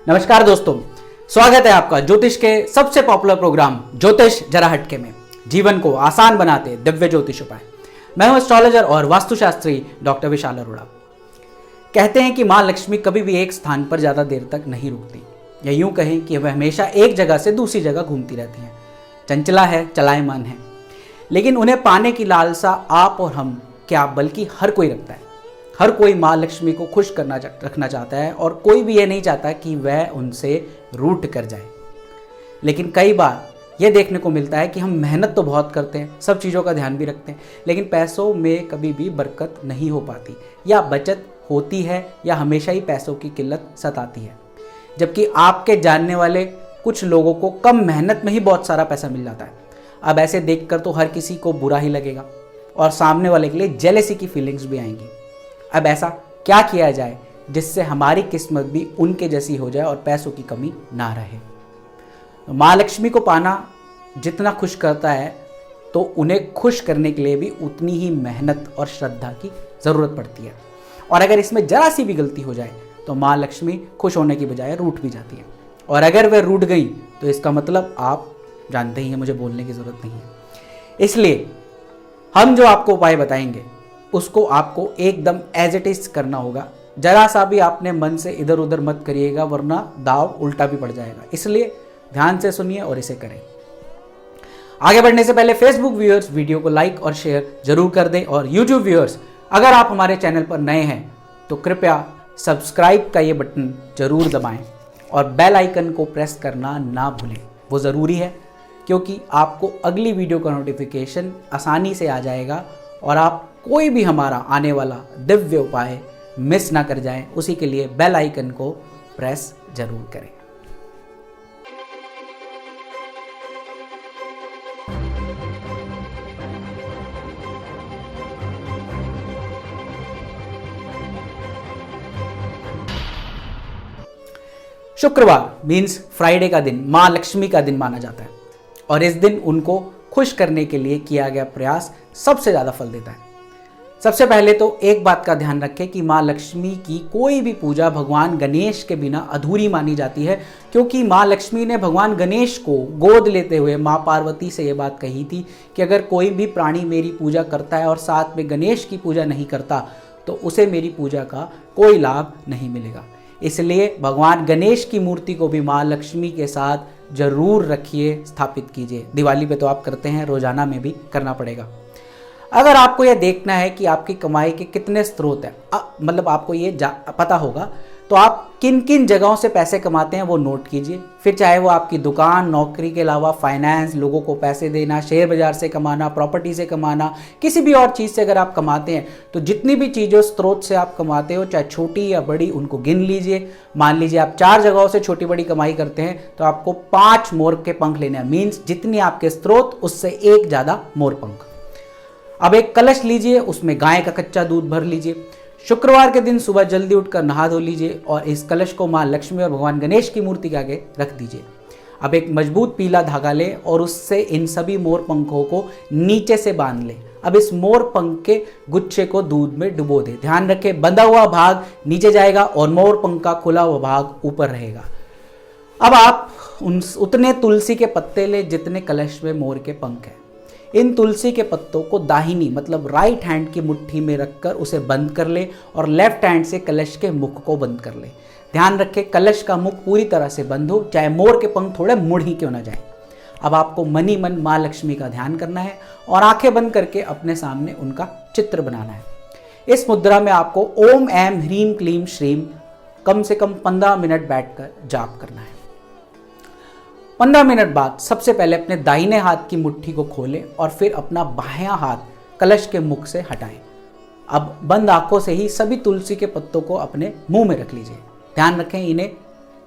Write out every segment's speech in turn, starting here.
नमस्कार दोस्तों, स्वागत है आपका ज्योतिष के सबसे पॉपुलर प्रोग्राम ज्योतिष जरा हटके में। जीवन को आसान बनाते दिव्य ज्योतिष उपाय। मैं हूं एस्ट्रोलॉजर और वास्तुशास्त्री डॉक्टर विशाल अरोड़ा। कहते हैं कि मां लक्ष्मी कभी भी एक स्थान पर ज्यादा देर तक नहीं रुकती, या यूं कहें कि वह हमेशा एक जगह से दूसरी जगह घूमती रहती हैं। चंचला है, चलायमान है, लेकिन उन्हें पाने की लालसा आप और हम क्या बल्कि हर कोई रखता है। हर कोई माँ लक्ष्मी को खुश रखना चाहता है और कोई भी ये नहीं चाहता कि वह उनसे रूठ कर जाए। लेकिन कई बार यह देखने को मिलता है कि हम मेहनत तो बहुत करते हैं, सब चीज़ों का ध्यान भी रखते हैं, लेकिन पैसों में कभी भी बरकत नहीं हो पाती, या बचत होती है या हमेशा ही पैसों की किल्लत सताती है। जबकि आपके जानने वाले कुछ लोगों को कम मेहनत में ही बहुत सारा पैसा मिल जाता है। अब ऐसे देखकर तो हर किसी को बुरा ही लगेगा और सामने वाले के लिए जेलेसी की फीलिंग्स भी आएंगी। अब ऐसा क्या किया जाए जिससे हमारी किस्मत भी उनके जैसी हो जाए और पैसों की कमी ना रहे। माँ लक्ष्मी को पाना जितना खुश करता है, तो उन्हें खुश करने के लिए भी उतनी ही मेहनत और श्रद्धा की ज़रूरत पड़ती है। और अगर इसमें जरा सी भी गलती हो जाए तो माँ लक्ष्मी खुश होने की बजाय रूठ भी जाती है। और अगर वह रूठ गई तो इसका मतलब आप जानते ही हैं, मुझे बोलने की ज़रूरत नहीं है। इसलिए हम जो आपको उपाय बताएंगे उसको आपको एकदम एज इट इज करना होगा। जरा सा भी आपने मन से इधर उधर मत करिएगा, वरना दाव उल्टा भी पड़ जाएगा। इसलिए ध्यान से सुनिए और इसे करें। आगे बढ़ने से पहले फेसबुक व्यूअर्स वीडियो को लाइक और शेयर जरूर कर दें, और यूट्यूब व्यूअर्स अगर आप हमारे चैनल पर नए हैं तो कृपया सब्सक्राइब का ये बटन जरूर दबाएं और बेल आइकन को प्रेस करना ना भूलें। वो ज़रूरी है क्योंकि आपको अगली वीडियो का नोटिफिकेशन आसानी से आ जाएगा और आप कोई भी हमारा आने वाला दिव्य उपाय मिस ना कर जाएं। उसी के लिए बेल आइकन को प्रेस जरूर करें। शुक्रवार मीन्स फ्राइडे का दिन मां लक्ष्मी का दिन माना जाता है, और इस दिन उनको खुश करने के लिए किया गया प्रयास सबसे ज़्यादा फल देता है। सबसे पहले तो एक बात का ध्यान रखें कि माँ लक्ष्मी की कोई भी पूजा भगवान गणेश के बिना अधूरी मानी जाती है, क्योंकि माँ लक्ष्मी ने भगवान गणेश को गोद लेते हुए माँ पार्वती से ये बात कही थी कि अगर कोई भी प्राणी मेरी पूजा करता है और साथ में गणेश की पूजा नहीं करता तो उसे मेरी पूजा का कोई लाभ नहीं मिलेगा। इसलिए भगवान गणेश की मूर्ति को भी माँ लक्ष्मी के साथ जरूर रखिए, स्थापित कीजिए। दिवाली पे तो आप करते हैं, रोजाना में भी करना पड़ेगा। अगर आपको यह देखना है कि आपकी कमाई के कितने स्रोत हैं, मतलब आपको ये पता होगा, तो आप किन किन जगहों से पैसे कमाते हैं वो नोट कीजिए। फिर चाहे वो आपकी दुकान, नौकरी के अलावा फाइनेंस, लोगों को पैसे देना, शेयर बाजार से कमाना, प्रॉपर्टी से कमाना, किसी भी और चीज़ से अगर आप कमाते हैं तो जितनी भी चीज़ों स्रोत से आप कमाते हो, चाहे छोटी या बड़ी, उनको गिन लीजिए। मान लीजिए आप 4 जगहों से छोटी बड़ी कमाई करते हैं तो आपको 5 मोर के पंख लेने हैं। मीन्स जितनी आपके स्रोत उससे एक ज़्यादा मोर पंख। अब एक कलश लीजिए, उसमें गाय का कच्चा दूध भर लीजिए। शुक्रवार के दिन सुबह जल्दी उठकर नहा धो लीजिए और इस कलश को मां लक्ष्मी और भगवान गणेश की मूर्ति के आगे रख दीजिए। अब एक मजबूत पीला धागा लें और उससे इन सभी मोर पंखों को नीचे से बांध लें। अब इस मोर पंख के गुच्छे को दूध में डुबो दें। ध्यान रखें, बंधा हुआ भाग नीचे जाएगा और मोर पंख का खुला हुआ भाग ऊपर रहेगा। अब आप उतने तुलसी के पत्ते लें जितने कलश में मोर के पंख हैं। इन तुलसी के पत्तों को दाहिनी मतलब राइट हैंड की मुट्ठी में रखकर उसे बंद कर ले और लेफ्ट हैंड से कलश के मुख को बंद कर ले। ध्यान रखें, कलश का मुख पूरी तरह से बंद हो, चाहे मोर के पंख थोड़े मुड़ ही क्यों ना जाए। अब आपको मनी मन माँ लक्ष्मी का ध्यान करना है और आंखें बंद करके अपने सामने उनका चित्र बनाना है। इस मुद्रा में आपको ओम ऐम ह्रीम क्लीम श्रीम कम से कम 15 मिनट बैठकर जाप करना है। 15 मिनट बाद सबसे पहले अपने दाहिने हाथ की मुट्ठी को खोलें और फिर अपना बायां हाथ कलश के मुख से हटाएं। अब बंद आंखों से ही सभी तुलसी के पत्तों को अपने मुंह में रख लीजिए। ध्यान रखें, इन्हें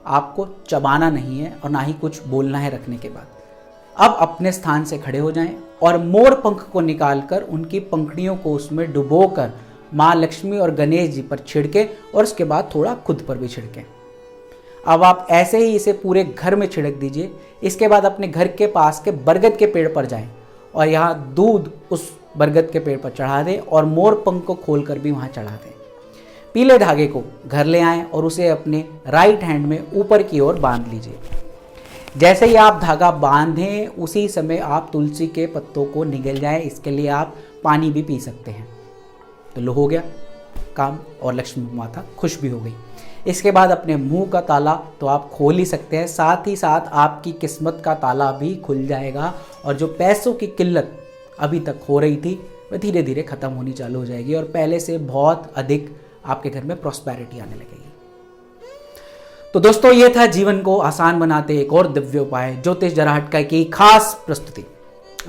आपको चबाना नहीं है और ना ही कुछ बोलना है रखने के बाद। अब अपने स्थान से खड़े हो जाएं और मोर पंख को निकालकर उनकी पंखड़ियों को उसमें डुबोकर माँ लक्ष्मी और गणेश जी पर छिड़के और उसके बाद थोड़ा खुद पर भी छिड़कें। अब आप ऐसे ही इसे पूरे घर में छिड़क दीजिए। इसके बाद अपने घर के पास के बरगद के पेड़ पर जाएं और यहाँ दूध उस बरगद के पेड़ पर चढ़ा दें और मोर पंख को खोलकर भी वहाँ चढ़ा दें। पीले धागे को घर ले आएं और उसे अपने राइट हैंड में ऊपर की ओर बांध लीजिए। जैसे ही आप धागा बांधें उसी समय आप तुलसी के पत्तों को निगल जाएं। इसके लिए आप पानी भी पी सकते हैं। तो लो हो गया काम और लक्ष्मी माता खुश भी हो गई। इसके बाद अपने मुंह का ताला तो आप खोल ही सकते हैं, साथ ही साथ आपकी किस्मत का ताला भी खुल जाएगा और जो पैसों की किल्लत अभी तक हो रही थी वह धीरे धीरे खत्म होनी चालू हो जाएगी और पहले से बहुत अधिक आपके घर में प्रॉस्पेरिटी आने लगेगी। तो दोस्तों, ये था जीवन को आसान बनाते एक और दिव्य उपाय ज्योतिष जरा हटका की खास प्रस्तुति।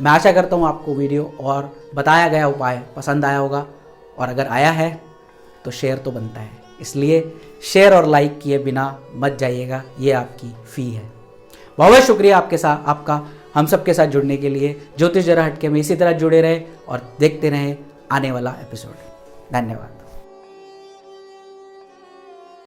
मैं आशा करता हूँ आपको वीडियो और बताया गया उपाय पसंद आया होगा, और अगर आया है तो शेयर तो बनता है, इसलिए शेयर और लाइक किए बिना मत जाइएगा, ये आपकी फ़ी है। बहुत बहुत शुक्रिया आपका हम सबके साथ जुड़ने के लिए। ज्योतिष जरा हटके में इसी तरह जुड़े रहे और देखते रहे आने वाला एपिसोड। धन्यवाद।